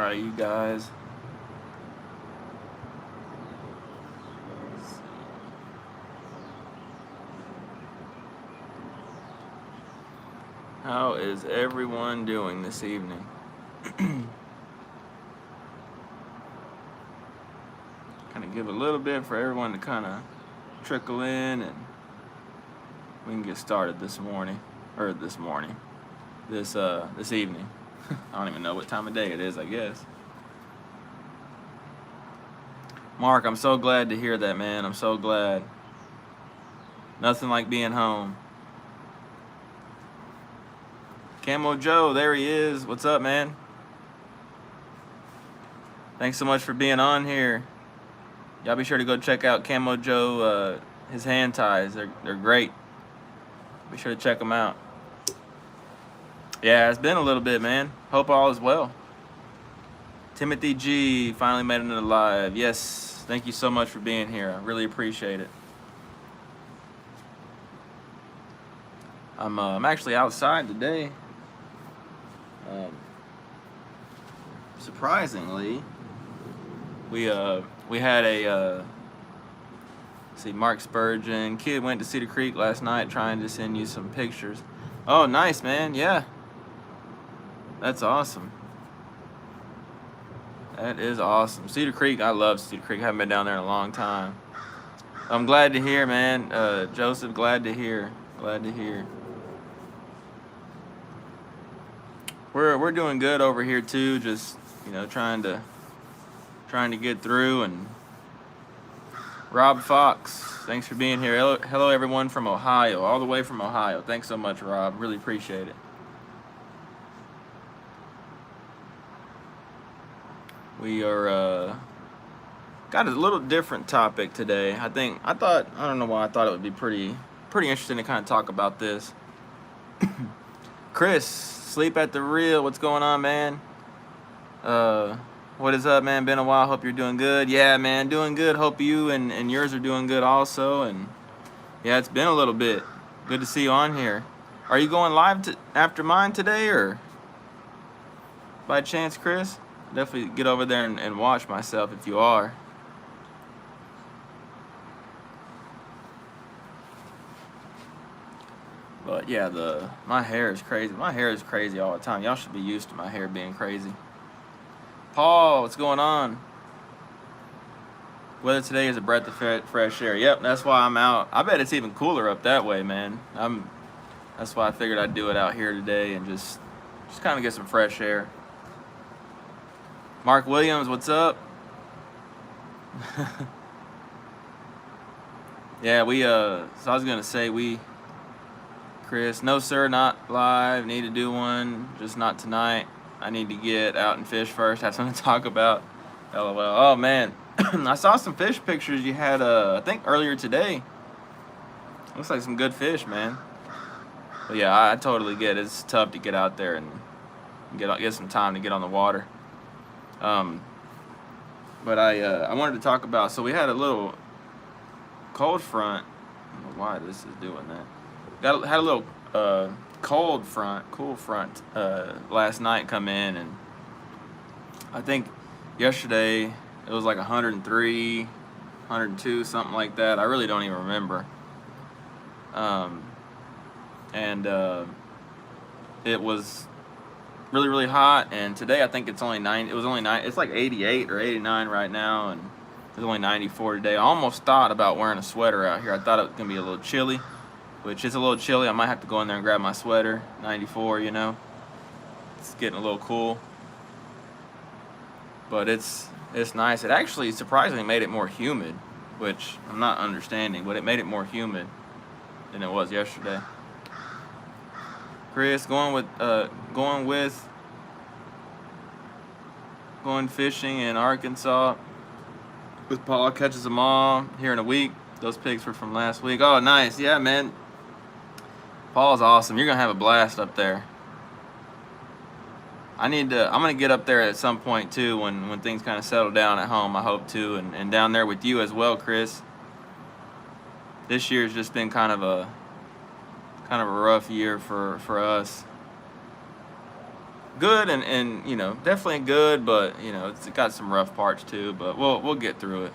proud of you guys. How is everyone doing this evening? Kind of give a little bit for everyone to kind of trickle in, and we can get started this morning, or this evening. I don't even know what time of day it is, I guess. Mark, I'm so glad to hear that, man. I'm so glad. Nothing like being home. Camo Joe, there he is. What's up, man? Thanks so much for being on here. Y'all be sure to go check out Camo Joe, his hand ties. They're great. Be sure to check them out. Yeah, it's been a little bit, man. Hope all is well. Timothy G finally made it live. Yes, thank you so much for being here. I really appreciate it. I'm actually outside today. Surprisingly, we had a Mark Spurgeon kid went to Cedar Creek last night, trying to send you some pictures. Oh, nice, man. Yeah, that's awesome. That is awesome. Cedar Creek, I love Cedar Creek. I haven't been down there in a long time. I'm glad to hear, man. Joseph, glad to hear. Glad to hear. We're doing good over here too. Just trying to get through. And Rob Fox, thanks for being here. Hello everyone from Ohio, all the way from Ohio. Thanks so much, Rob. Really appreciate it. We are got a little different topic today. I don't know why I thought it would be pretty interesting to kind of talk about this. Chris, Sleep at the Real, what's going on, man? What is up, man? Been a while. Hope you're doing good. Yeah, man, doing good. Hope you and yours are doing good also. And yeah, it's been a little bit. Good to see you on here. Are you going live after mine today, or by chance, Chris? Definitely get over there and watch myself if you are. But yeah, my hair is crazy. My hair is crazy all the time. Y'all should be used to my hair being crazy. Paul, what's going on? Weather today is a breath of fresh air. Yep, that's why I'm out. I bet it's even cooler up that way, man. That's why I figured I'd do it out here today and just kind of get some fresh air. Mark Williams, what's up? Yeah, so I was gonna say Chris, no sir, not live. Need to do one, just not tonight. I need to get out and fish first. Have something to talk about. LOL. Oh man, I saw some fish pictures you had. I think earlier today. Looks like some good fish, man. But yeah, I totally get it. It's tough to get out there and get some time to get on the water. But I wanted to talk about. So we had a little cold front. I don't know why this is doing that. Had a little cool front last night come in, and I think yesterday it was like 103, 102, something like that. I really don't even remember. It was really, really hot, and today I think it's only 9. It was only 9. It's like 88 or 89 right now, and it's only 94 today. I almost thought about wearing a sweater out here. I thought it was gonna be a little chilly. Which is a little chilly. I might have to go in there and grab my sweater. 94, It's getting a little cool. But it's nice. It actually surprisingly made it more humid, which I'm not understanding, but it made it more humid than it was yesterday. Chris, going fishing in Arkansas with Paul, catches them all here in a week. Those pics were from last week. Oh, nice. Yeah, man. Paul's awesome. You're going to have a blast up there. I'm going to get up there at some point, too, when things kind of settle down at home, I hope, too, and down there with you as well, Chris. This year's just been kind of a rough year for us. good and you know, definitely good, but you know, it's got some rough parts too. But we'll get through it.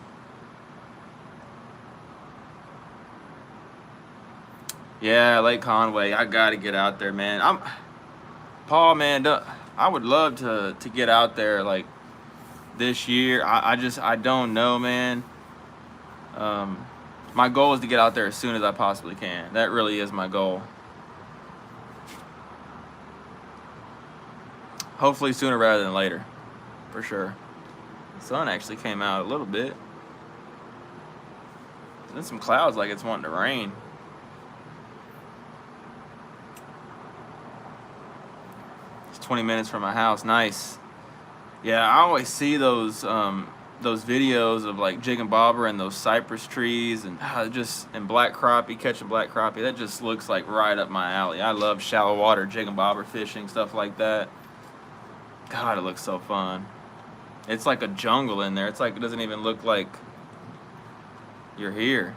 Yeah, Lake Conway. I gotta get out there, man. Paul, man. I would love to get out there like this year. I don't know, man. My goal is to get out there as soon as I possibly can. That really is my goal. Hopefully sooner rather than later, for sure. The sun actually came out a little bit. There's some clouds like it's wanting to rain. It's 20 minutes from my house. Nice. Yeah, I always see those videos of like jig and bobber and those cypress trees and and black crappie, catching black crappie. That just looks like right up my alley. I love shallow water jig and bobber fishing, stuff like that. God, it looks so fun. It's like a jungle in there. It's like it doesn't even look like you're here.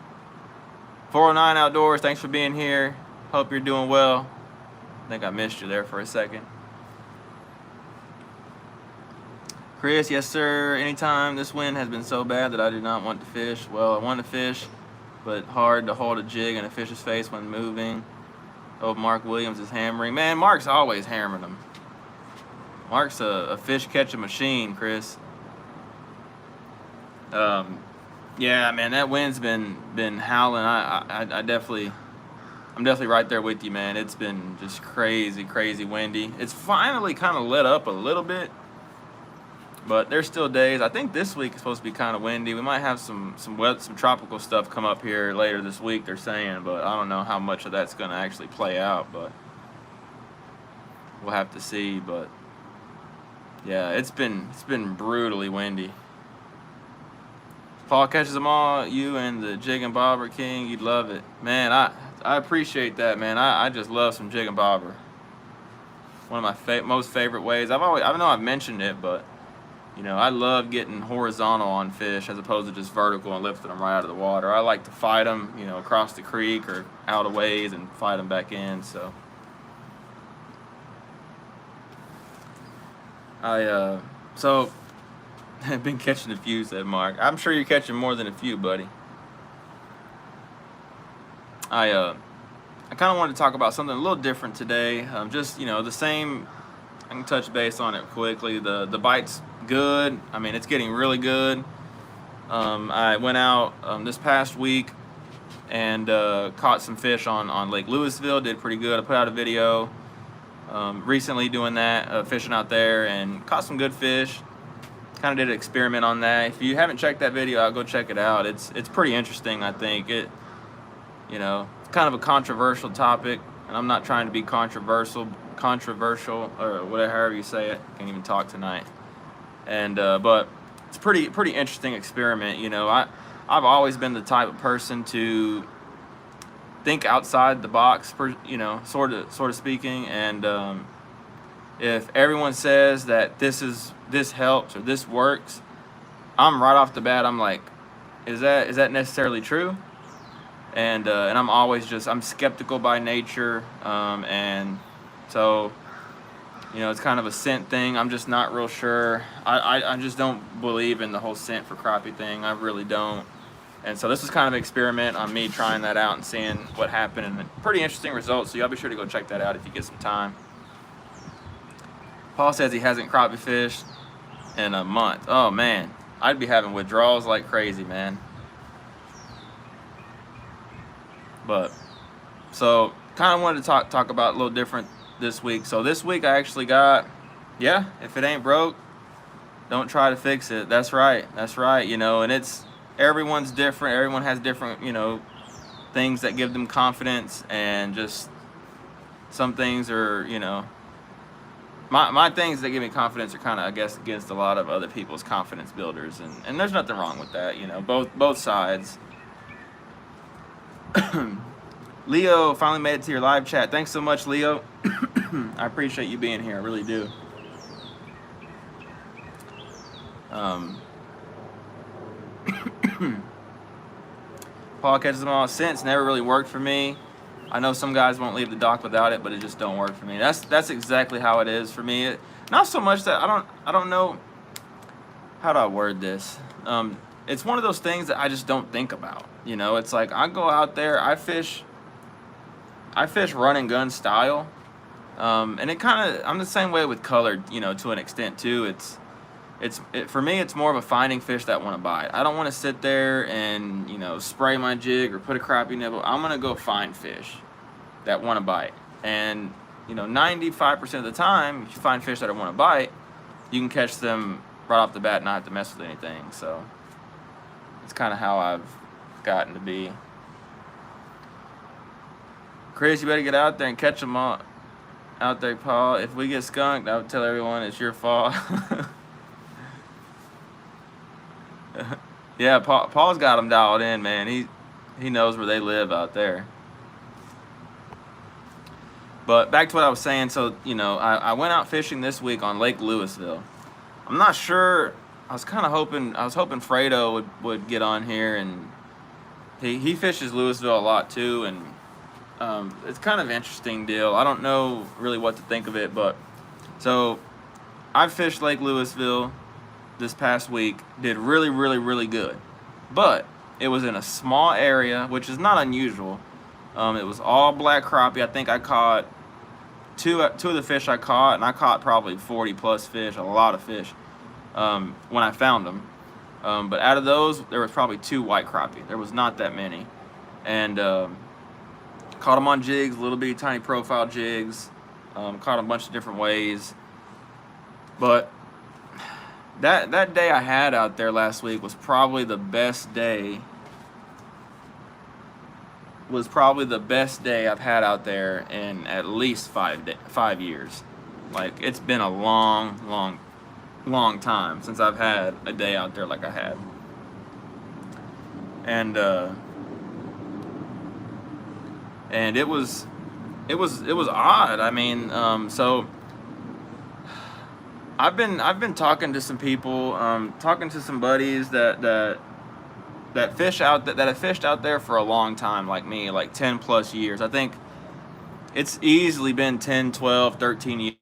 409 Outdoors, thanks for being here. Hope you're doing well. I think I missed you there for a second. Chris, yes sir, anytime. This wind has been so bad that I do not want to fish. Well, I want to fish, but hard to hold a jig in a fish's face when moving. Oh, Mark Williams is hammering. Man, Mark's always hammering them. Mark's a fish catching machine, Chris. Yeah, man, that wind's been howling. I'm definitely right there with you, man. It's been just crazy windy. It's finally kind of let up a little bit. But there's still days. I think this week is supposed to be kind of windy. We might have some tropical stuff come up here later this week, they're saying, but I don't know how much of that's going to actually play out, but we'll have to see. But yeah, it's been brutally windy. Paul catches them all, you and the jig and bobber king, you'd love it. Man, I appreciate that, man. I just love some jig and bobber. One of my most favorite ways. I know I've mentioned it, but you know, I love getting horizontal on fish as opposed to just vertical and lifting them right out of the water. I like to fight them, you know, across the creek or out of ways and fight them back in. So I've been catching a few, said Mark. I'm sure you're catching more than a few, buddy. I kind of wanted to talk about something a little different today. Just, you know, the same. I can touch base on it quickly. The bite's good. I mean, it's getting really good. I went out this past week and caught some fish on Lake Lewisville. Did pretty good. I put out a video recently doing that, fishing out there, and caught some good fish. Kind of did an experiment on that. If you haven't checked that video out, go check it out. It's pretty interesting, I think. You know, it's kind of a controversial topic, and I'm not trying to be controversial or whatever, however you say it. Can't even talk tonight. And but it's pretty interesting experiment. You know, I've always been the type of person to think outside the box, you know, sort of speaking. And if everyone says that this helps or this works, I'm right off the bat, I'm like, is that necessarily true? And I'm always I'm skeptical by nature, and so, you know, it's kind of a scent thing. I'm just not real sure. I just don't believe in the whole scent for crappie thing. I really don't. And so this is kind of an experiment on me trying that out and seeing what happened, and pretty interesting results. So y'all be sure to go check that out if you get some time. Paul says he hasn't crappie fished in a month. Oh man, I'd be having withdrawals like crazy, man. But so kind of wanted to talk about a little different this week. So this week I actually got, yeah, if it ain't broke, don't try to fix it. That's right. You know, and everyone's different. Everyone has different, you know, things that give them confidence, and just some things are, you know, my things that give me confidence are kind of, I guess, against a lot of other people's confidence builders, and there's nothing wrong with that, you know, both sides. Leo finally made it to your live chat. Thanks so much, Leo. I appreciate you being here. I really do. Paul catches them all. Scents never really worked for me. I know some guys won't leave the dock without it, but it just don't work for me. That's exactly how it is for me. Not so much that I don't know how do I word this. It's one of those things that I just don't think about. You know, it's like I go out there, I fish run and gun style, and it kind of, I'm the same way with colored, you know, to an extent too. For me, it's more of a finding fish that want to bite. I don't want to sit there and, you know, spray my jig or put a crappie nibble. I'm gonna go find fish that want to bite, and you know, 95% of the time, if you find fish that want to bite, you can catch them right off the bat, not have to mess with anything. So it's kind of how I've gotten to be. Chris, you better get out there and catch them all out there, Paul. If we get skunked, I would tell everyone it's your fault. Yeah, Paul's got them dialed in, man. He knows where they live out there. But back to what I was saying. So, you know, I went out fishing this week on Lake Lewisville. I'm not sure. I was hoping Fredo would get on here, and he fishes Lewisville a lot too, and it's kind of an interesting deal. I don't know really what to think of it, but so I fished Lake Lewisville this past week, did really, really, really good, but it was in a small area, which is not unusual. It was all black crappie. I think I caught two of the fish I caught, and I caught probably 40 plus fish, a lot of fish, when I found them. But out of those, there was probably 2 white crappie. There was not that many. And caught them on jigs, little bitty tiny profile jigs. Caught a bunch of different ways. But that day I had out there last week was probably the best day. I've had out there in at least 5 years. Like, it's been a long time since I've had a day out there like I had. And it was odd. I mean, so I've been talking to some people, talking to some buddies that have fished out there for a long time, like me, like 10 plus years. I think it's easily been 10, 12, 13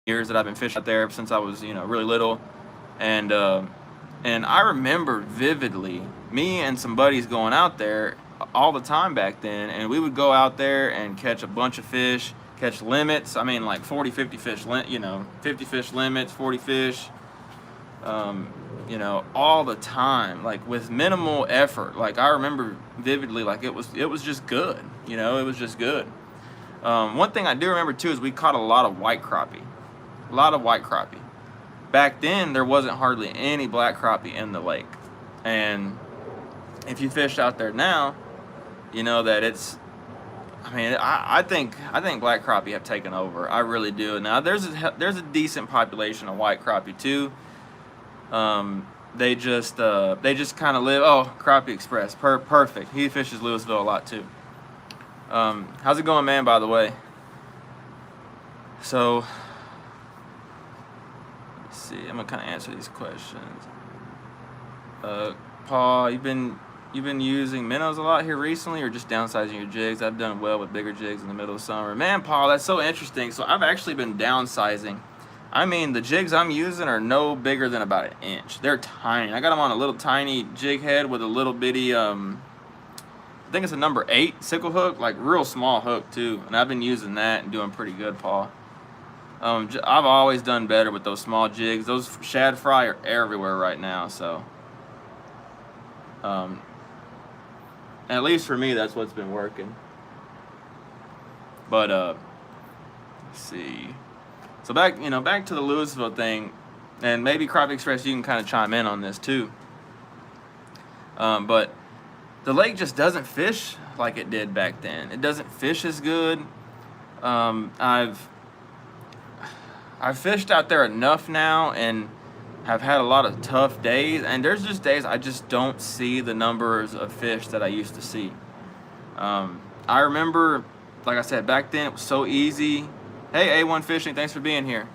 years that I've been fishing out there since I was, you know, really little. And I remember vividly me and some buddies going out there all the time back then, and we would go out there and catch a bunch of fish, catch limits. I mean, like 40, 50 fish, you know, 50 fish limits, 40 fish, you know, all the time, like with minimal effort. Like, I remember vividly, like it was just good, you know, it was just good. One thing I do remember too is we caught a lot of white crappie. Back then, there wasn't hardly any black crappie in the lake, and if you fish out there now, you know that it's, I mean, I think black crappie have taken over. I really do. Now there's a decent population of white crappie too. They just kind of live. Oh, Crappie Express, perfect. He fishes Lewisville a lot too. How's it going, man? By the way. So let's see. I'm gonna kind of answer these questions. Paul, you've been using minnows a lot here recently, or just downsizing your jigs? I've done well with bigger jigs in the middle of summer. Man, Paul, that's so interesting. So I've actually been downsizing. I mean, the jigs I'm using are no bigger than about an inch. They're tiny. I got them on a little tiny jig head with a little bitty, I think it's a number 8 sickle hook, like real small hook too. And I've been using that and doing pretty good, Paul. I've always done better with those small jigs. Those shad fry are everywhere right now, so at least for me, that's what's been working. But let's see. So back to the Lewisville thing, and maybe Crappie Express, you can kind of chime in on this too. But the lake just doesn't fish like it did back then. It doesn't fish as good. I've fished out there enough now and have had a lot of tough days, and there's just days I just don't see the numbers of fish that I used to see. I remember, like I said, back then it was so easy. Hey, A1 Fishing, thanks for being here.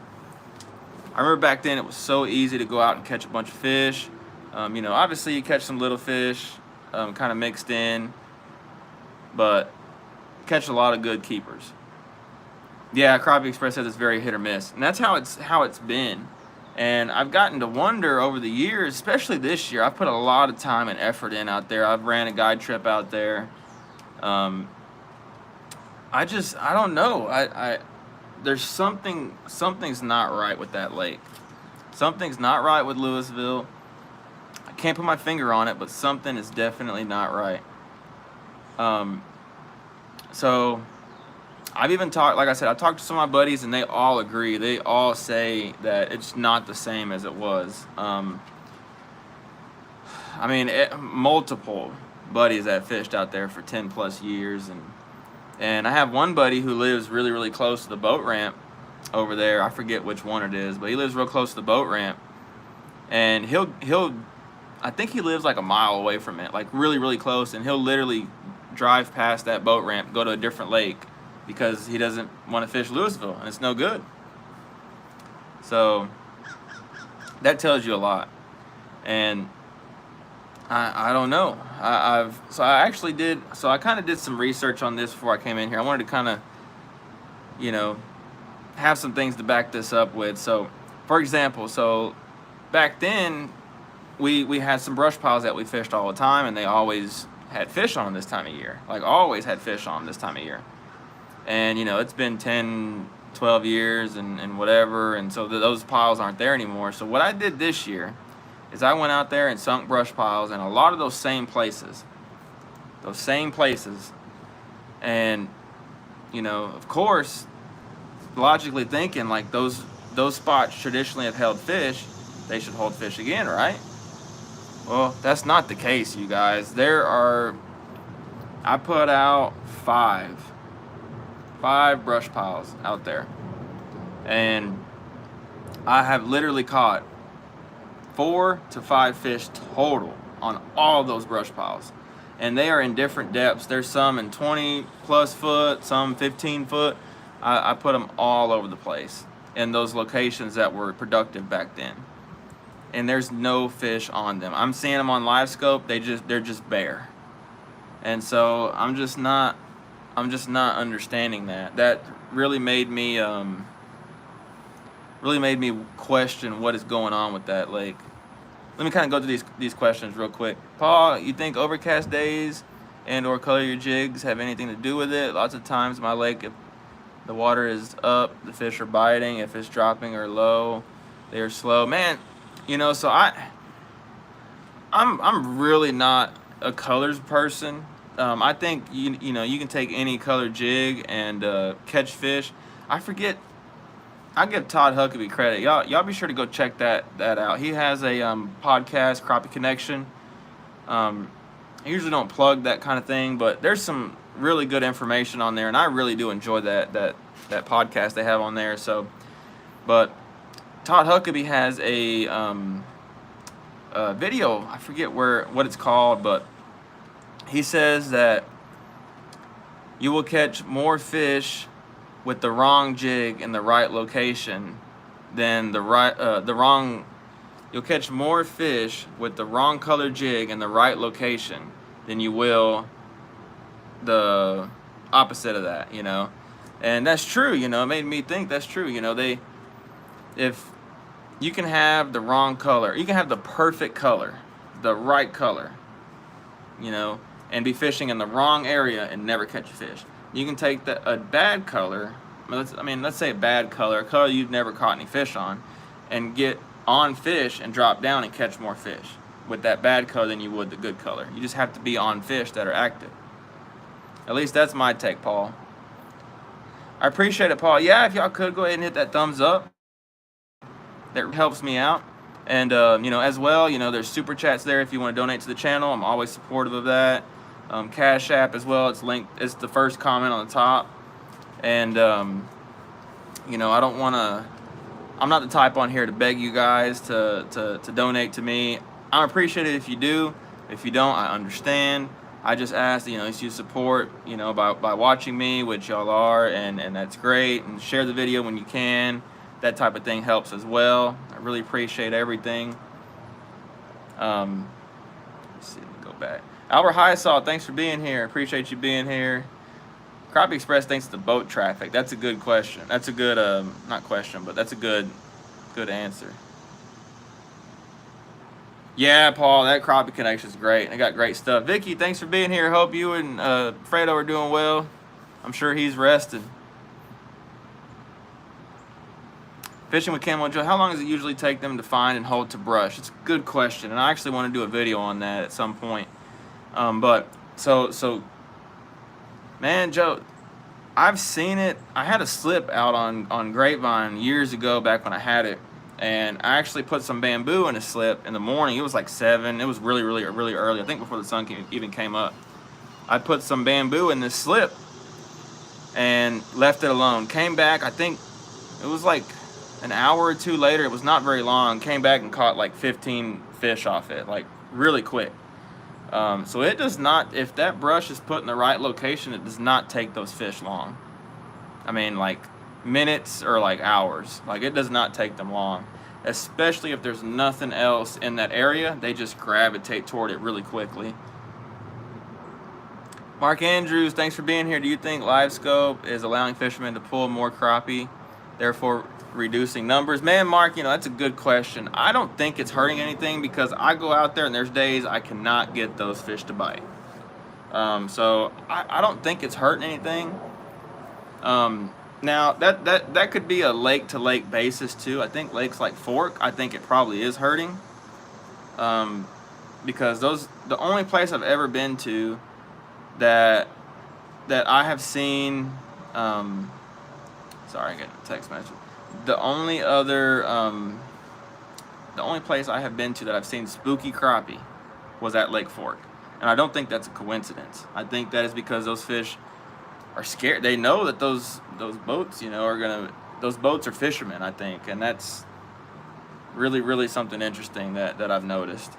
I remember back then it was so easy to go out and catch a bunch of fish. You know, obviously you catch some little fish, kind of mixed in, but catch a lot of good keepers. Yeah, Crappie Express says it's very hit or miss, and that's how it's been. And I've gotten to wonder over the years, especially this year, I've put a lot of time and effort in out there. I've ran a guide trip out there. I don't know. There's something's not right with that lake. Something's not right with Lewisville. I can't put my finger on it, but something is definitely not right. So I've even talked, like I said, I talked to some of my buddies, and they all agree. They all say that it's not the same as it was. I mean, multiple buddies that fished out there for 10 plus years, and I have one buddy who lives really, really close to the boat ramp over there. I forget which one it is, but he lives real close to the boat ramp, and I think he lives like a mile away from it, like really, really close, and he'll literally drive past that boat ramp, go to a different lake, because he doesn't want to fish Lewisville, and it's no good. So that tells you a lot. And I don't know. I kind of did some research on this before I came in here. I wanted to kind of, have some things to back this up with. So, for example, back then we had some brush piles that we fished all the time, and they always had fish on them this time of year. Like, always had fish on them this time of year. And, it's been 10, 12 years and whatever, and so those piles aren't there anymore. So what I did this year is I went out there and sunk brush piles in a lot of those same places. And, of course, logically thinking, like, those spots traditionally have held fish, they should hold fish again, right? Well, that's not the case, you guys. I put out five brush piles out there, and I have literally caught 4 to 5 fish total on all of those brush piles, and they are in different depths. There's some in 20 plus foot, some 15 foot. I put them all over the place in those locations that were productive back then, and there's no fish on them. I'm seeing them on live scope. They're just bare, and so I'm just not understanding that. That really made me question what is going on with that lake. Let me kind of go through these questions real quick. Paul, you think overcast days and or color your jigs have anything to do with it? Lots of times my lake, if the water is up, the fish are biting. If it's dropping or low, they are slow. Man, so I'm really not a colors person. I think you can take any color jig and catch fish. I give Todd Huckabee credit. Y'all be sure to go check that out. He has a podcast, Crappie Connection. I usually don't plug that kind of thing, but there's some really good information on there, and I really do enjoy that podcast they have on there. So, but Todd Huckabee has a video. I forget what it's called, but he says that you will catch more fish with the wrong jig in the right location than you'll catch more fish with the wrong color jig in the right location than you will the opposite of that, and that's true. It made me think that's true. If you can have the wrong color, you can have the perfect color, the right color, and be fishing in the wrong area and never catch a fish. You can take a bad color, let's say a bad color, a color you've never caught any fish on, and get on fish and drop down and catch more fish with that bad color than you would the good color. You just have to be on fish that are active. At least that's my take, Paul. I appreciate it, Paul. Yeah, if y'all could go ahead and hit that thumbs up, that helps me out. And as well, there's super chats there if you want to donate to the channel. I'm always supportive of that. Cash App as well. It's linked. It's the first comment on the top. And I don't want to. I'm not the type on here to beg you guys to donate to me. I appreciate it if you do. If you don't, I understand. I just ask you support by watching me, which y'all are, and that's great. And share the video when you can. That type of thing helps as well. I really appreciate everything. Let's see, let me go back. Albert Highsall, thanks for being here. Appreciate you being here. Crappie Express thinks the boat traffic. That's a good question. That's a good, not question, but that's a good answer. Yeah, Paul, that crappie connection is great. They got great stuff. Vicky, thanks for being here. Hope you and Fredo are doing well. I'm sure he's rested. Fishing with Camel Joe, how long does it usually take them to find and hold to brush? It's a good question, and I actually want to do a video on that at some point. But so, man, Joe, I've seen it. I had a slip out on Grapevine years ago, back when I had it, and I actually put some bamboo in a slip in the morning. It was like 7. It was really early. I think before the sun even came up. I put some bamboo in this slip and left it alone. Came back, I think it was like an hour or 2 later. It was not very long. Came back and caught like 15 fish off it, like really quick. So it does not, if that brush is put in the right location, it does not take those fish long. I mean, like minutes or like hours. Like, it does not take them long, especially if there's nothing else in that area. They just gravitate toward it really quickly. Mark Andrews, thanks for being here. Do you think live scope is allowing fishermen to pull more crappie, therefore reducing numbers? Man, Mark, that's a good question. I don't think it's hurting anything, because I go out there and there's days I cannot get those fish to bite. So I don't think it's hurting anything. Now that could be a lake to lake basis too. I think lakes like Fork, I think it probably is hurting. Because the only place I've ever been to that I have seen, sorry, I got a text message. The only place I have been to that I've seen spooky crappie was at Lake Fork. And I don't think that's a coincidence. I think that is because those fish are scared. They know that those boats, those boats are fishermen, I think. And that's really something interesting that I've noticed.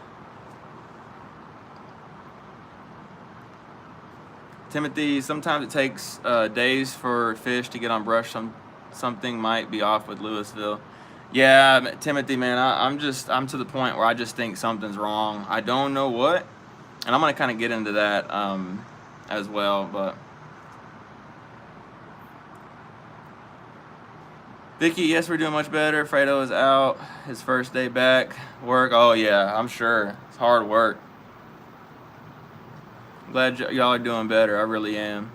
Timothy, sometimes it takes days for fish to get on brush. Something might be off with Lewisville. Yeah, Timothy, man, I'm to the point where I just think something's wrong. I don't know what, and I'm gonna kind of get into that as well. But Vicky, yes, we're doing much better. Fredo is out, his first day back. Work, oh yeah, I'm sure it's hard work. I'm glad y'all are doing better. I really am.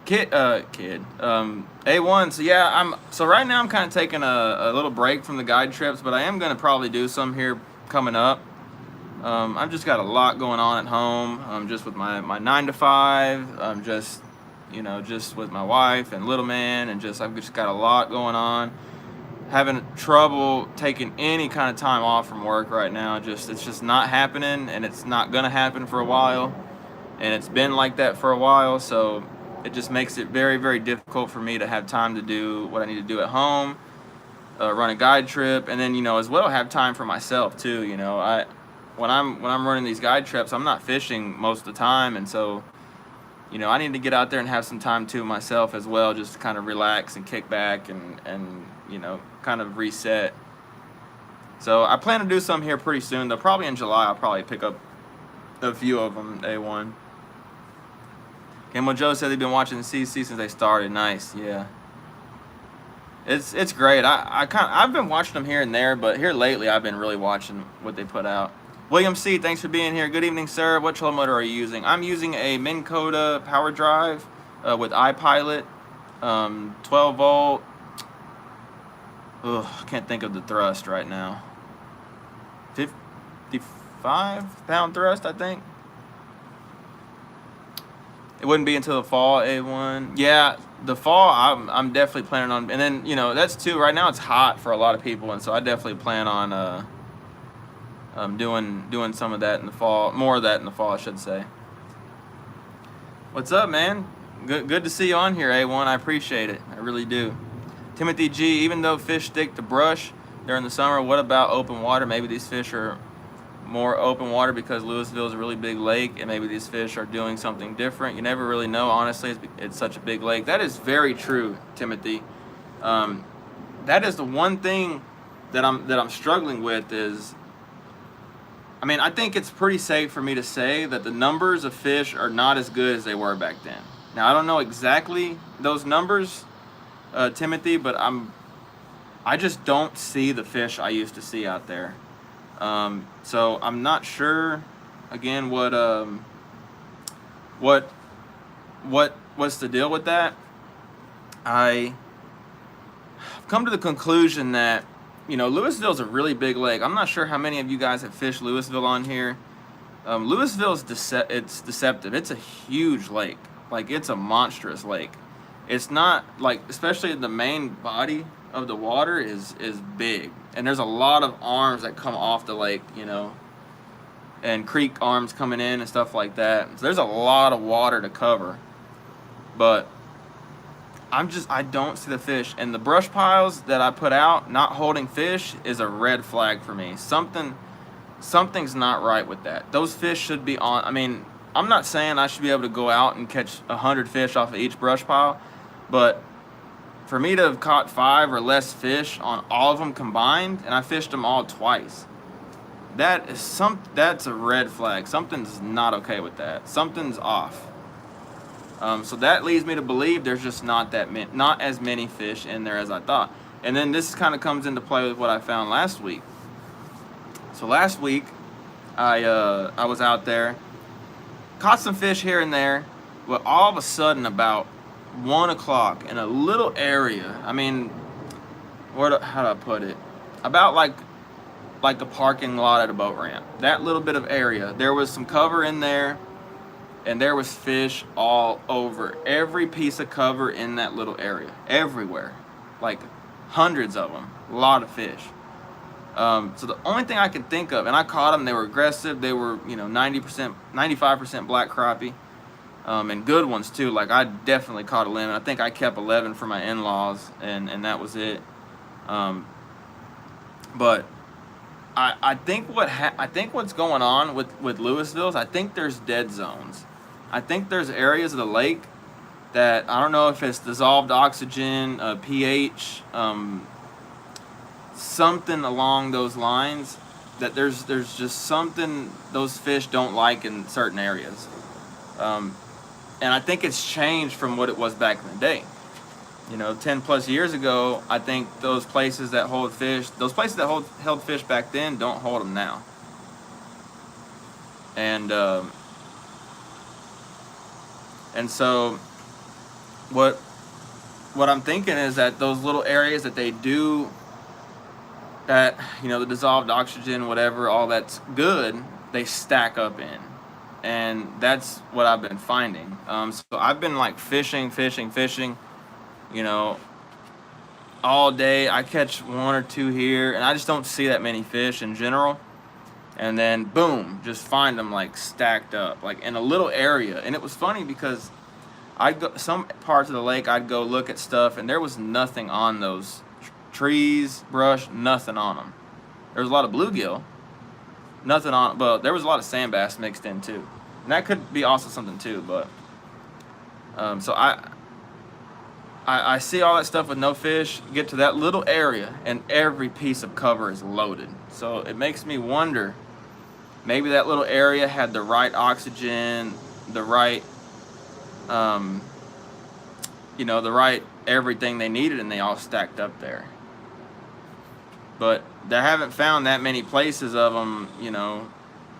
A1. So yeah, so right now I'm kind of taking a little break from the guide trips, but I am gonna probably do some here coming up. I've just got a lot going on at home. Just with my 9 to 5. Just with my wife and little man, and I've just got a lot going on. Having trouble taking any kind of time off from work right now. It's just not happening, and it's not gonna happen for a while, and it's been like that for a while. So it just makes it very difficult for me to have time to do what I need to do at home, run a guide trip, and then as well have time for myself too. When I'm running these guide trips, I'm not fishing most of the time, and so I need to get out there and have some time to myself as well, just to kind of relax and kick back and kind of reset. So I plan to do some here pretty soon, though. Probably in July, I'll probably pick up a few of them. A1. Camel Joe said they've been watching the CC since they started. Nice, yeah. It's great. I've been watching them here and there, but here lately I've been really watching what they put out. William C, thanks for being here. Good evening, sir. What trolling motor are you using? I'm using a Minn Kota power drive with iPilot, 12 volt. Ugh, I can't think of the thrust right now. 55-pound thrust, I think. It wouldn't be until the fall, A1. Yeah, the fall, I'm definitely planning on, and then that's too. Right now it's hot for a lot of people, and so I definitely plan on doing some of that in the fall, more of that in the fall, I should say. What's up, man? Good to see you on here, A1. I appreciate it. I really do. Timothy G, even though fish stick to brush during the summer, what about open water? Maybe these fish are more open water because Lewisville is a really big lake, and maybe these fish are doing something different. You never really know, honestly. It's such a big lake. That is very true, Timothy. That is the one thing that I'm struggling with is, I think it's pretty safe for me to say that the numbers of fish are not as good as they were back then. Now I don't know exactly those numbers, Timothy, but I just don't see the fish I used to see out there. So I'm not sure again what's the deal with that. I've come to the conclusion that, you know, Lewisville's a really big lake. I'm not sure how many of you guys have fished Lewisville on here. Lewisville's it's deceptive. It's a huge lake. Like, it's a monstrous lake. It's not like, especially the main body of the water is big, and there's a lot of arms that come off the lake, you know, and creek arms coming in and stuff like that. So there's a lot of water to cover, but I don't see the fish. And the brush piles that I put out not holding fish is a red flag for me. Something's not right with that. Those fish should be on. I mean, I'm not saying I should be able to go out and catch 100 fish off of each brush pile, but for me to have caught 5 or less fish on all of them combined, and I fished them all twice, that's a red flag. Something's not okay with that. Something's off. So that leads me to believe there's just not as many fish in there as I thought. And then this kind of comes into play with what I found last week. So last week, I was out there, caught some fish here and there, but all of a sudden about 1 o'clock in a little area, I mean, how do I put it? About like the parking lot at a boat ramp. That little bit of area, there was some cover in there, and there was fish all over every piece of cover in that little area, everywhere, like hundreds of them, a lot of fish. So the only thing I could think of, and I caught them, they were aggressive, they were, you know, 90%, 95% black crappie, and good ones too. Like, I definitely caught a limit. I think I kept 11 for my in-laws, and that was it. But I think what's going on with Lewisville is I think there's dead zones. I think there's areas of the lake that, I don't know if it's dissolved oxygen, pH, something along those lines, that there's just something those fish don't like in certain areas. And I think it's changed from what it was back in the day. You know, 10 plus years ago, I think those places that hold fish, held fish back then don't hold them now. And so what I'm thinking is that those little areas that they do, that, you know, the dissolved oxygen, whatever, all that's good, they stack up in. And that's what I've been finding. So I've been like fishing, you know, all day. I catch 1 or 2 here, and I just don't see that many fish in general. And then boom, just find them like stacked up, like in a little area. And it was funny because some parts of the lake, I'd go look at stuff, and there was nothing on those trees, brush, nothing on them. There was a lot of bluegill, nothing on, but there was a lot of sand bass mixed in too, and that could be also something too. But so I see all that stuff with no fish, get to that little area, and every piece of cover is loaded. So it makes me wonder, maybe that little area had the right oxygen, the right you know, the right everything they needed, and they all stacked up there. But I haven't found that many places of them, you know,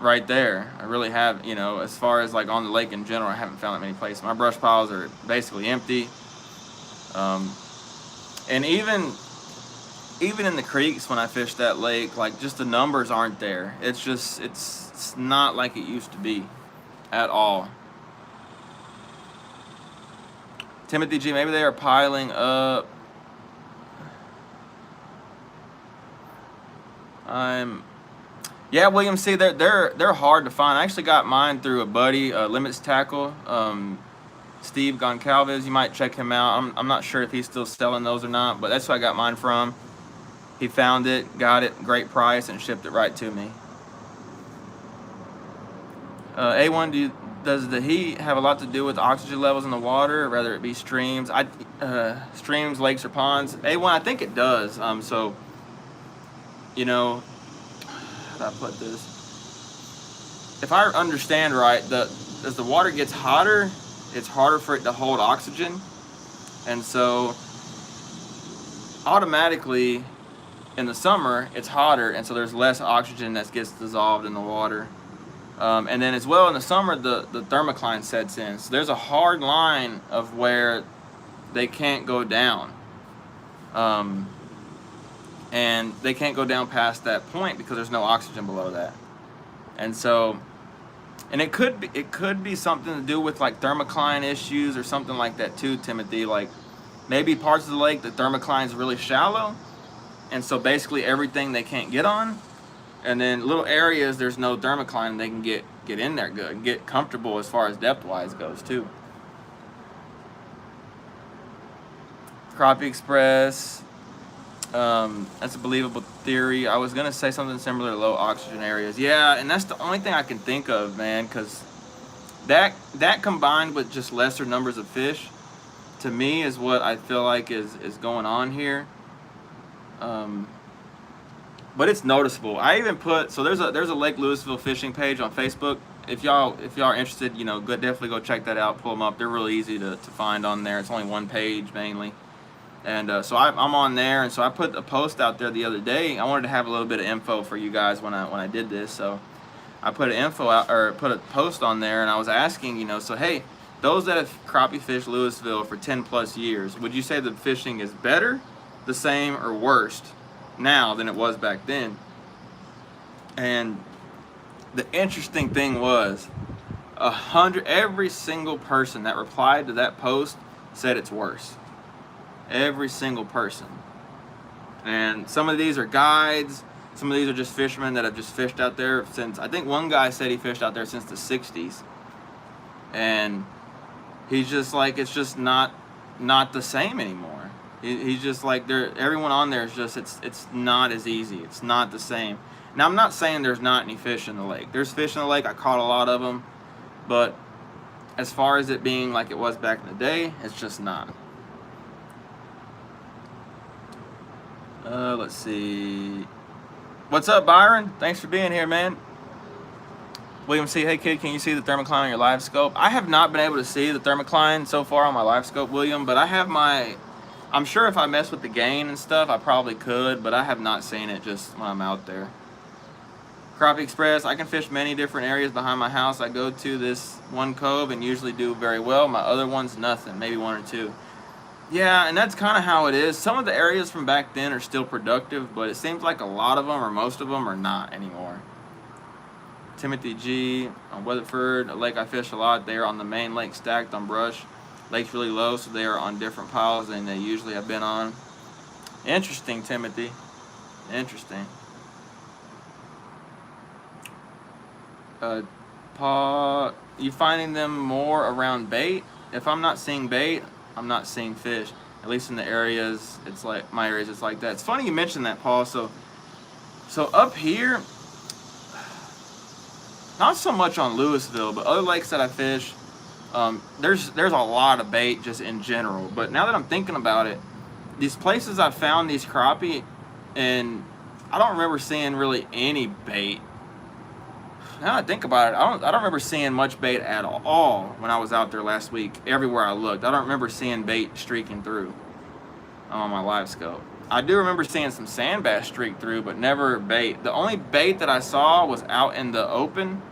right there. I really have, you know, as far as like on the lake in general, I haven't found that many places. My brush piles are basically empty. And even in the creeks when I fish that lake, like, just the numbers aren't there. It's just, it's not like it used to be at all. Timothy G, maybe they are piling up. Yeah, William C, they're hard to find. I actually got mine through a buddy, Limits Tackle, Steve Goncalves. You might check him out. I'm not sure if he's still selling those or not, but that's who I got mine from. He found it, got it, great price, and shipped it right to me. A1, does the heat have a lot to do with oxygen levels in the water, whether it be streams, streams, lakes, or ponds? A1, I think it does. So, you know, how do I put this? If I understand right, as the water gets hotter, it's harder for it to hold oxygen, and so automatically in the summer it's hotter, and so there's less oxygen that gets dissolved in the water. And then as well in the summer the thermocline sets in, so there's a hard line of where they can't go down, and they can't go down past that point because there's no oxygen below that. And so, and it could be something to do with like thermocline issues or something like that too, Timothy. Like maybe parts of the lake the thermocline is really shallow, and so basically everything they can't get on, and then little areas there's no thermocline and they can get in there good, get comfortable as far as depth wise goes too. Crappie Express, that's a believable theory. I was gonna say something similar to low oxygen areas. Yeah, and that's the only thing I can think of, man, because that combined with just lesser numbers of fish, to me, is what I feel like is going on here. But it's noticeable. I even put, so there's a Lake Lewisville fishing page on Facebook. If y'all are interested, you know, definitely go check that out. Pull them up. They're really easy to find on there. It's only one page mainly. And so I'm on there, and so I put a post out there the other day. I wanted to have a little bit of info for you guys when I did this. So I put an info out, or put a post on there, and I was asking, you know, so hey, those that have crappie fished Lewisville for 10 plus years, would you say the fishing is better, the same, or worse now than it was back then? And the interesting thing was, every single person that replied to that post said it's worse. Every single person. And some of these are guides, some of these are just fishermen that have just fished out there since, I think one guy said he fished out there since the 60s. And he's just like, it's just not the same anymore. He's just like, everyone on there is just, it's not as easy. It's not the same. Now, I'm not saying there's not any fish in the lake. There's fish in the lake. I caught a lot of them. But as far as it being like it was back in the day, it's just not. Let's see. What's up, Byron? Thanks for being here, man. William C. Hey, kid, can you see the thermocline on your live scope? I have not been able to see the thermocline so far on my live scope, William, but I have I'm sure if I mess with the gain and stuff, I probably could, but I have not seen it just when I'm out there. Crappie Express, I can fish many different areas behind my house. I go to this one cove and usually do very well. My other one's nothing, maybe one or two. Yeah, and that's kind of how it is. Some of the areas from back then are still productive, but it seems like a lot of them, or most of them, are not anymore. Timothy G. on Weatherford, a lake I fish a lot. They are on the main lake stacked on brush. Lake's really low, so they are on different piles than they usually have been on. Interesting, Timothy. Interesting. Paul, you finding them more around bait? If I'm not seeing bait, I'm not seeing fish. At least in the areas, it's like my areas, it's like that. It's funny you mentioned that, Paul. So up here, not so much on Lewisville, but other lakes that I fish, there's a lot of bait just in general. But now that I'm thinking about it, these places I found these crappie, and I don't remember seeing really any bait. Now I think about it, I don't remember seeing much bait at all when I was out there last week. Everywhere I looked, I don't remember seeing bait streaking through on my live scope. I do remember seeing some sand bass streak through, but never bait. The only bait that I saw was out in the open,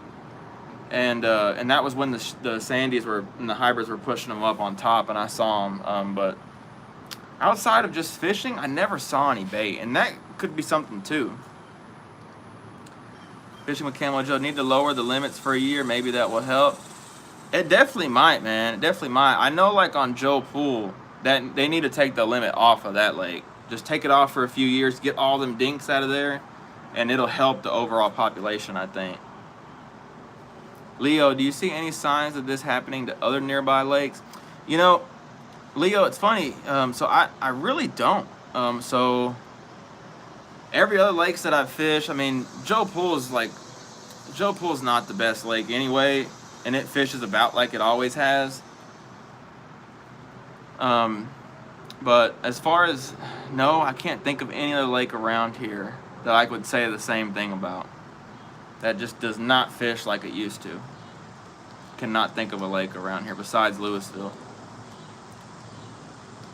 and that was when the sandies and the hybrids were pushing them up on top, and I saw them. But outside of just fishing, I never saw any bait, and that could be something too. Fishing with Camo Joe, need to lower the limits for a year. Maybe that will help. It definitely might, man. It definitely might. I know, like on Joe Pool, that they need to take the limit off of that lake. Just take it off for a few years, get all them dinks out of there, and it'll help the overall population, I think. Leo, do you see any signs of this happening to other nearby lakes? You know, Leo, it's funny. So I really don't. So every other lakes that I've fished, I mean, Joe Pool's not the best lake anyway, and it fishes about like it always has. But as far as, no, I can't think of any other lake around here that I would say the same thing about. That just does not fish like it used to. cannot think of a lake around here besides Lewisville.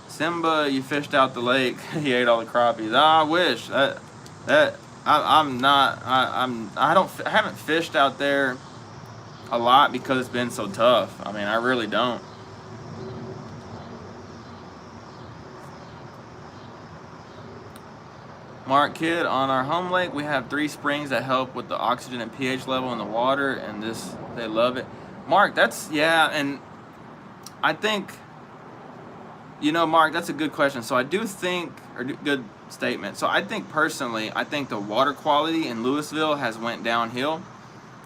Simba, you fished out the lake. He ate all the crappies. Oh, I wish that I haven't fished out there a lot because it's been so tough. I mean, I really don't. Mark Kid, on our home lake, we have 3 springs that help with the oxygen and pH level in the water, and they love it. Mark, and I think, Mark, that's a good question. So I do think, good statement. So I think personally, the water quality in Lewisville has went downhill.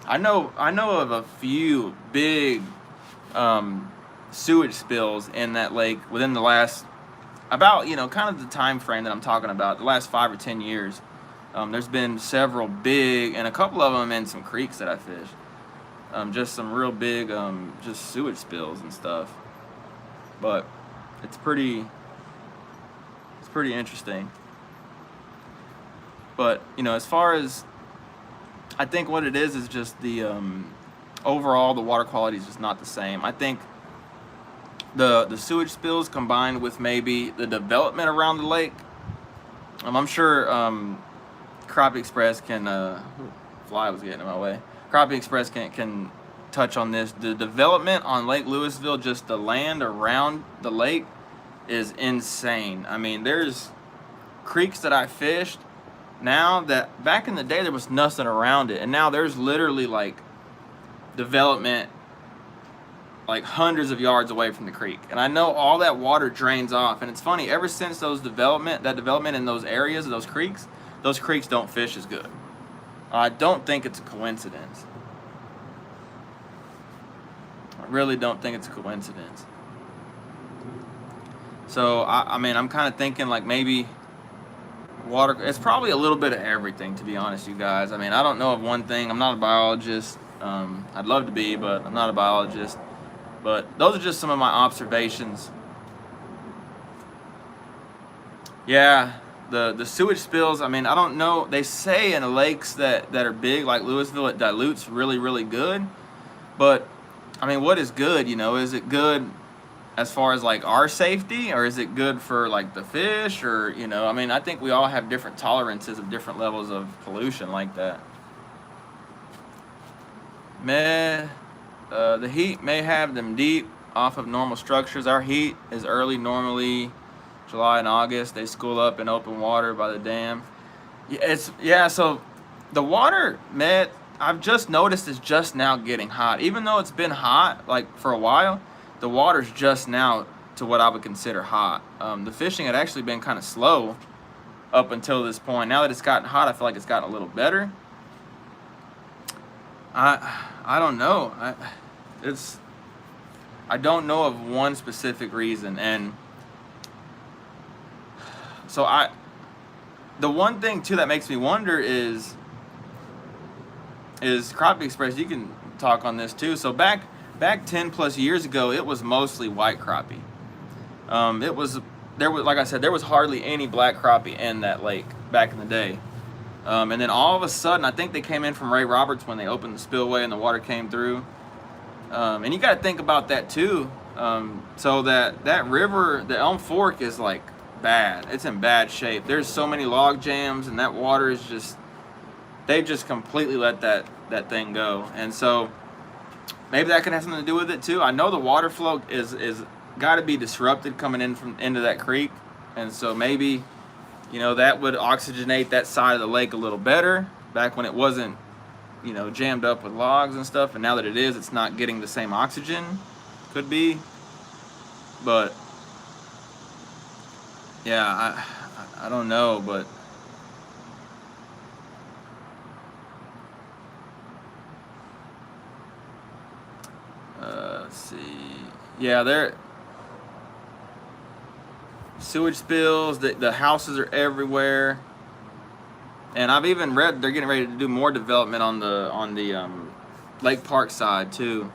I know of a few big sewage spills in that lake within the last, about, kind of the time frame that I'm talking about, the last 5 or 10 years. There's been several big, and a couple of them in some creeks that I fished. Just some real big, just sewage spills and stuff. But it's pretty interesting. But, as far as, I think what it is just the, overall, the water quality is just not the same. I think the sewage spills combined with maybe the development around the lake. I'm sure Crappie Express can, fly was getting in my way. Crappie Express can touch on this. The development on Lake Lewisville, just the land around the lake, is insane. I mean, there's creeks that I fished now that back in the day there was nothing around it, and now there's literally like development like hundreds of yards away from the creek. And I know all that water drains off, and it's funny, ever since that development in those areas, those creeks don't fish as good. I don't think it's a coincidence. I really don't think it's a coincidence. So I mean, I'm kind of thinking like maybe water, it's probably a little bit of everything, to be honest, you guys. I mean, I don't know of one thing. I'm not a biologist. I'd love to be, but I'm not a biologist. But those are just some of my observations. Yeah, the sewage spills, I mean, I don't know. They say in the lakes that are big, like Lewisville, it dilutes really, really good. But, I mean, what is good, Is it good as far as, like, our safety? Or is it good for, like, the fish? Or, I mean, I think we all have different tolerances of different levels of pollution like that. The heat may have them deep off of normal structures. Our heat is early, normally July and August. They school up in open water by the dam. So the water, I've just noticed is just now getting hot. Even though it's been hot like for a while, the water's just now to what I would consider hot. The fishing had actually been kind of slow up until this point. Now that it's gotten hot, I feel like it's gotten a little better. I don't know. I don't know of one specific reason, and so the one thing too that makes me wonder is Crappie Express. You can talk on this too. So back 10 plus years ago, it was mostly white crappie. Like I said, there was hardly any black crappie in that lake back in the day. And then all of a sudden, I think they came in from Ray Roberts when they opened the spillway and the water came through. And you got to think about that too. So that river, the Elm Fork, is like bad. It's in bad shape. There's so many log jams, and that water is just, they've just completely let that thing go. And so maybe that can have something to do with it too. I know the water flow is got to be disrupted coming into that creek, and so maybe, that would oxygenate that side of the lake a little better back when it wasn't, jammed up with logs and stuff. And now that it is, it's not getting the same oxygen. Could be. But yeah, I don't know, but let's see. Yeah, sewage spills, the houses are everywhere. And I've even read they're getting ready to do more development on the Lake Park side too.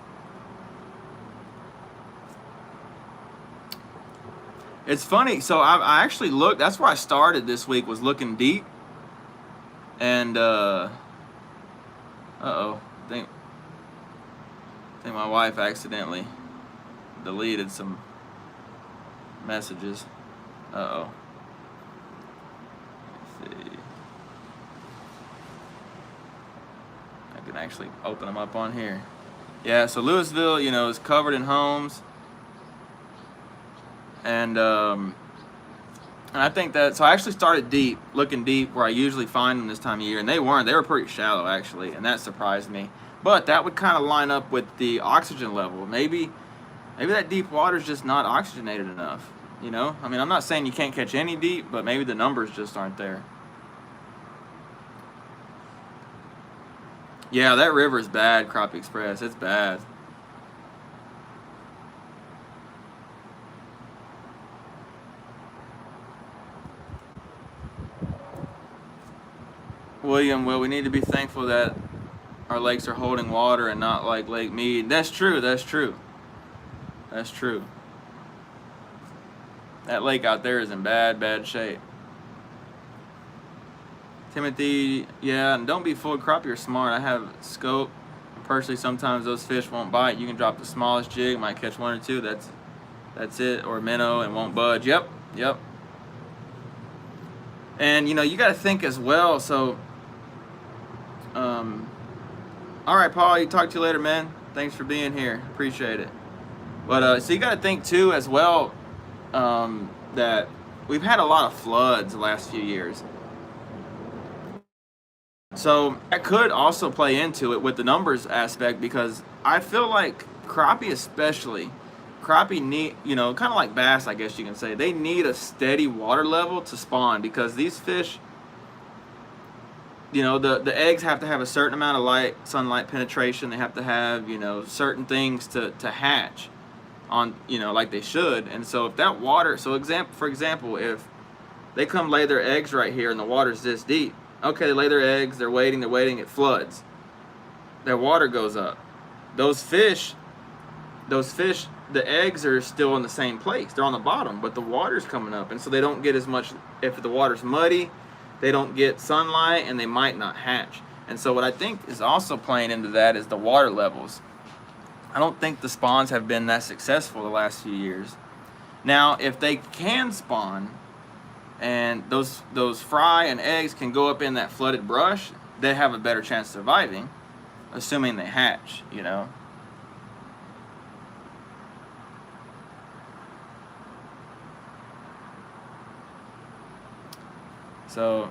It's funny. So I actually looked. That's where I started this week, was looking deep. And I think I think my wife accidentally deleted some messages. Uh-oh. Let's see. I can actually open them up on here. Yeah, so Lewisville, you know, is covered in homes. And I think that, so I actually started deep, looking deep where I usually find them this time of year, and they weren't. They were pretty shallow, actually, and that surprised me. But that would kind of line up with the oxygen level. Maybe that deep water is just not oxygenated enough, you know? I mean, I'm not saying you can't catch any deep, but maybe the numbers just aren't there. Yeah, that river is bad, Crappie Express. It's bad. William, well, we need to be thankful that our lakes are holding water and not like Lake Mead. That's true, that's true. That's true. That lake out there is in bad shape. Timothy, yeah, and don't be fooled, Crappie, you're smart. I have scope. Personally, sometimes those fish won't bite. You can drop the smallest jig, might catch one or two. That's it, or minnow, and won't budge. Yep. And you know, you got to think as well. So, all right, Paul. Talk to you later, man. Thanks for being here. Appreciate it. But so you got to think too as well that we've had a lot of floods the last few years. So that could also play into it with the numbers aspect, because I feel like crappie especially, crappie need, you know, kind of like bass, I guess you can say, they need a steady water level to spawn, because these fish, you know, the eggs have to have a certain amount of sunlight penetration. They have to have, you know, certain things to hatch on, you know, like they should. And so if that water, for example, if they come lay their eggs right here and the water's this deep, okay, they lay their eggs, they're waiting, it floods. Their water goes up. Those fish, the eggs are still in the same place. They're on the bottom, but the water's coming up. And so they don't get as much, if the water's muddy, they don't get sunlight and they might not hatch. And so what I think is also playing into that is the water levels. I don't think the spawns have been that successful the last few years. Now, if they can spawn, and those fry and eggs can go up in that flooded brush, they have a better chance of surviving, assuming they hatch, you know. So,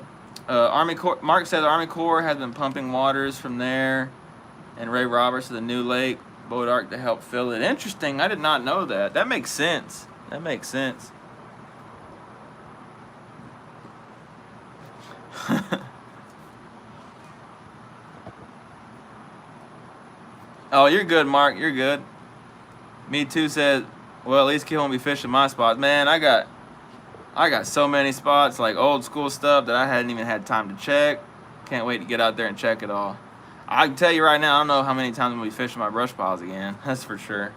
Army Corps, Mark said the Army Corps has been pumping waters from there, and Ray Roberts to the new lake, Bodark, to help fill it. Interesting, I did not know that. That makes sense. Oh, you're good, Mark. You're good. Me too said, well, at least Kid won't be fishing my spots. Man, I got so many spots, like old school stuff that I hadn't even had time to check. Can't wait to get out there and check it all. I can tell you right now, I don't know how many times I'm going to be fishing my brush piles again. That's for sure.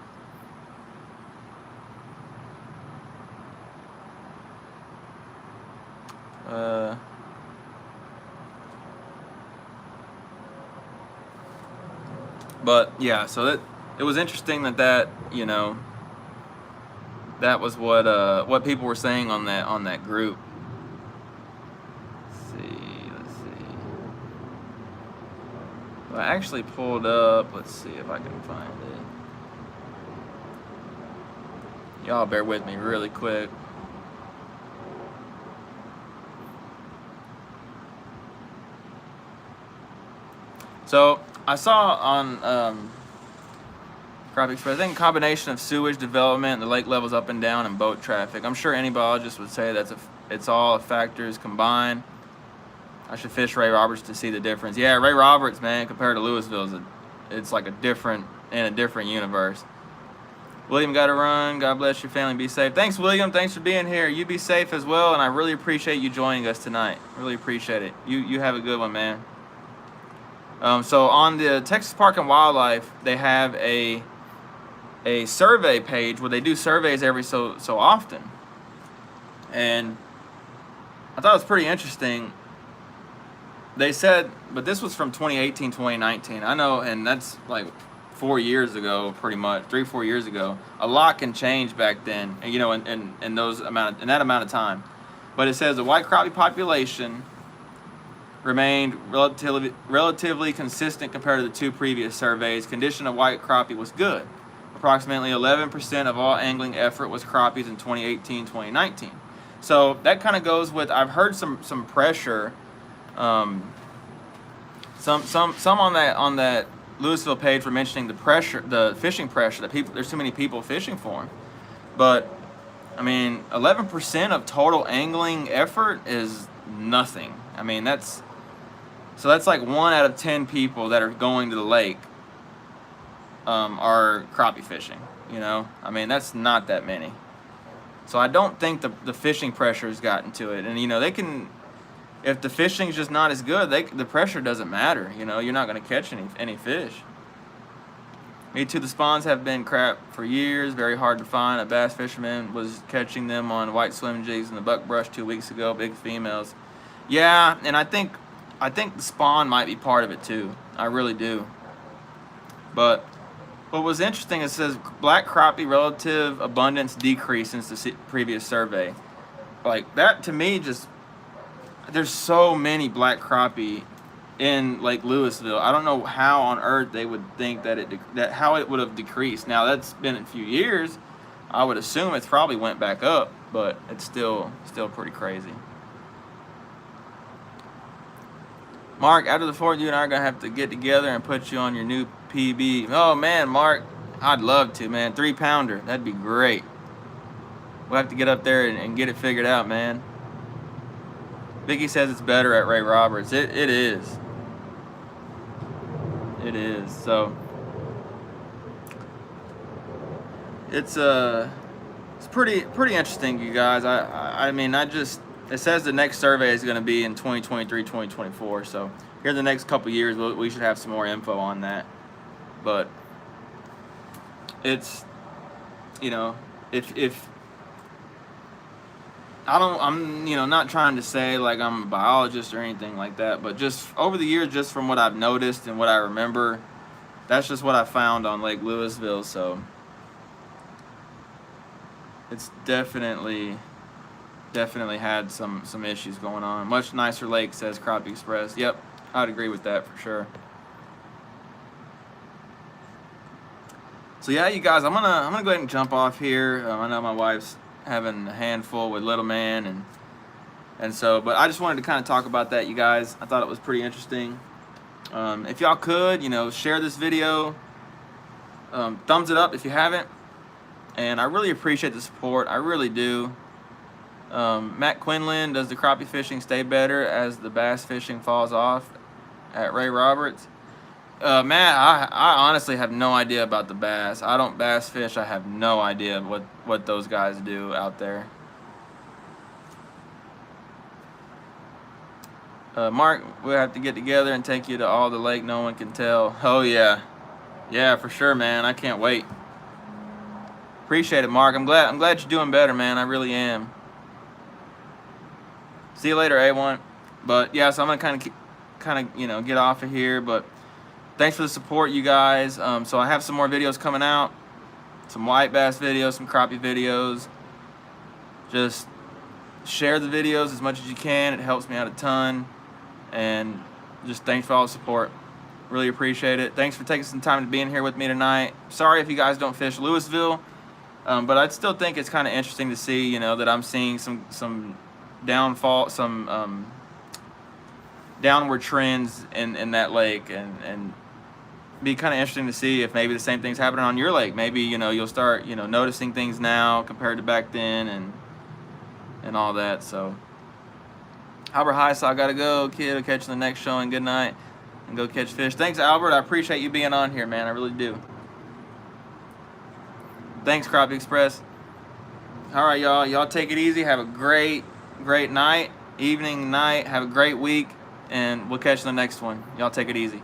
But yeah, so it was interesting that you know, that was what people were saying on that group. Let's see. Well, I actually pulled up. Let's see if I can find it. Y'all bear with me really quick. So I saw on Crappie Express, I think a combination of sewage development, the lake levels up and down, and boat traffic. I'm sure any biologist would say it's all factors combined. I should fish Ray Roberts to see the difference. Yeah, Ray Roberts, man, compared to Lewisville, it's like in a different universe. William, got to run. God bless your family. Be safe. Thanks, William. Thanks for being here. You be safe as well, and I really appreciate you joining us tonight. Really appreciate it. You have a good one, man. So on the Texas Park and Wildlife, they have a survey page where they do surveys every so often. And I thought it was pretty interesting. They said, but this was from 2018, 2019. I know, and that's like 4 years ago, pretty much 3-4 years ago. A lot can change back then, you know, in that amount of time. But it says the white crappie population remained relatively consistent compared to the 2 previous surveys. Condition of white crappie was good. Approximately 11% of all angling effort was crappies in 2018-2019. So that kind of goes with, I've heard some pressure, some on that Lewisville page for mentioning the pressure, the fishing pressure, that people, there's too many people fishing for them. But I mean, 11% of total angling effort is nothing. I mean, that's like 1 out of 10 people that are going to the lake are crappie fishing, you know. I mean, that's not that many. So I don't think the fishing pressure has gotten to it. And you know, they can, if the fishing's just not as good, the pressure doesn't matter. You know, you're not going to catch any fish. Me too. The spawns have been crap for years. Very hard to find. A bass fisherman was catching them on white swim jigs in the buckbrush 2 weeks ago. Big females. Yeah, and I think the spawn might be part of it too. I really do. But what was interesting, it says black crappie relative abundance decreased since the previous survey. Like, that to me, just, there's so many black crappie in Lake Lewisville. I don't know how on earth they would think that how it would have decreased. Now, that's been a few years. I would assume it's probably went back up, but it's still pretty crazy. Mark, after the 4th, you and I are going to have to get together and put you on your new PB. Oh, man, Mark, I'd love to, man. 3-pounder. That'd be great. We'll have to get up there and get it figured out, man. Vicky says it's better at Ray Roberts. It is. It is. So, it's pretty interesting, you guys. I mean, it says the next survey is going to be in 2023, 2024. So here in the next couple years, we should have some more info on that. But it's, you know, if I'm, you know, not trying to say like I'm a biologist or anything like that, but just over the years, just from what I've noticed and what I remember, that's just what I found on Lake Lewisville. So it's definitely had some issues going on. Much nicer lake, says Crappie Express. Yep, I'd agree with that for sure. So yeah, you guys, I'm gonna go ahead and jump off here. I know my wife's having a handful with little man, and so, but I just wanted to kind of talk about that, you guys. I thought it was pretty interesting. If y'all could, you know, share this video, thumbs it up if you haven't, and I really appreciate the support. I really do. Matt Quinlan, does the crappie fishing stay better as the bass fishing falls off at Ray Roberts? Matt, I honestly have no idea about the bass. I don't bass fish. I have no idea what those guys do out there. Mark, we'll have to get together and take you to all the lake no one can tell. Oh yeah, yeah, for sure, man. I can't wait. Appreciate it, Mark. I'm glad you're doing better, man. I really am. See you later, A1. But yeah, so I'm gonna kind of you know, get off of here. But thanks for the support, you guys. So I have some more videos coming out, some white bass videos, some crappie videos. Just share the videos as much as you can. It helps me out a ton. And just thanks for all the support. Really appreciate it. Thanks for taking some time to be in here with me tonight. Sorry if you guys don't fish Lewisville, but I still think it's kind of interesting to see, you know, that I'm seeing some downfall, some downward trends in that lake, and be kind of interesting to see if maybe the same thing's happening on your lake. Maybe, you know, you'll start, you know, noticing things now compared to back then, and all that. So Albert, hi, so I gotta go, kid. I'll catch you in the next showing. Good night, and go catch fish. Thanks, Albert. I appreciate you being on here, man. I really do. Thanks, Crappie Express. All right, y'all. Y'all take it easy. Have a great night, evening, night. Have a great week, and we'll catch you in the next one. Y'all take it easy.